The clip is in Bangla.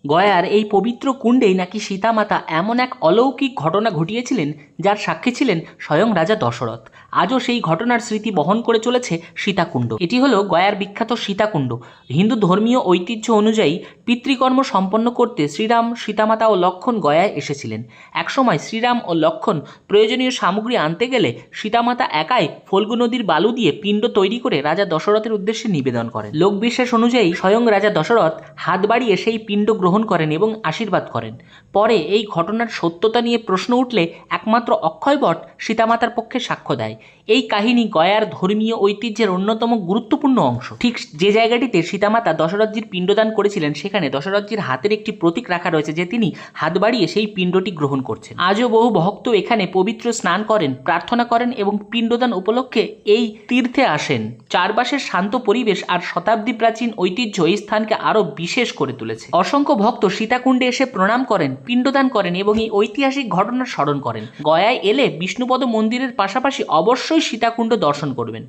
গয়ার এই পবিত্র কুণ্ডেই নাকি সীতামাতা এমন এক অলৌকিক ঘটনা ঘটিয়েছিলেন যার সাক্ষী ছিলেন স্বয়ং রাজা দশরথ। আজও সেই ঘটনার স্মৃতি বহন করে চলেছে সীতাকুণ্ড। এটি হলো গয়ার বিখ্যাত সীতাকুণ্ড। হিন্দু ধর্মীয় ঐতিহ্য অনুযায়ী পিতৃকর্ম সম্পন্ন করতে শ্রীরাম, সীতামাতা ও লক্ষ্মণ গয়ায় এসেছিলেন। একসময় শ্রীরাম ও লক্ষ্মণ প্রয়োজনীয় সামগ্রী আনতে গেলে সীতামাতা একাই ফল্গু নদীর বালু দিয়ে পিণ্ড তৈরি করে রাজা দশরথের উদ্দেশ্যে নিবেদন করেন। লোকবিশ্বাস অনুযায়ী স্বয়ং রাজা দশরথ হাত বাড়িয়ে সেই পিণ্ড গ্রহণ করেন এবং আশীর্বাদ করেন। পরে এই ঘটনার সত্যতা নিয়ে প্রশ্ন উঠলে একমাত্র অক্ষয়বট সীতামাতার পক্ষে সাক্ষ্য দেয়। এই কাহিনী গয়ার ধর্মীয় ঐতিহ্যের অন্যতম গুরুত্বপূর্ণ অংশ। ঠিক যে জায়গাটিতে সীতামাতা দশরথজির পিণ্ডদান করেছিলেন সেখানে দশরথজির হাতের একটি প্রতীক রাখা রয়েছে যে তিনি হাত বাড়িয়ে সেই পিণ্ডটি গ্রহণ করছেন। আজও বহু ভক্ত এখানে পবিত্র স্নান করেন, প্রার্থনা করেন এবং পিণ্ডদান উপলক্ষে এই তীর্থে আসেন। চারপাশের শান্ত পরিবেশ আর শতাব্দী প্রাচীন ঐতিহ্য এই স্থানকে আরও বিশেষ করে তুলেছে। অসংখ্য ভক্ত সীতাকুণ্ডে এসে প্রণাম করেন, পিণ্ডদান করেন এবং এই ঐতিহাসিক ঘটনার স্মরণ করেন। গয়ায় এলে বিষ্ণুপদ মন্দিরের পাশাপাশি অবশ্যই সীতাকুণ্ড দর্শন করবেন।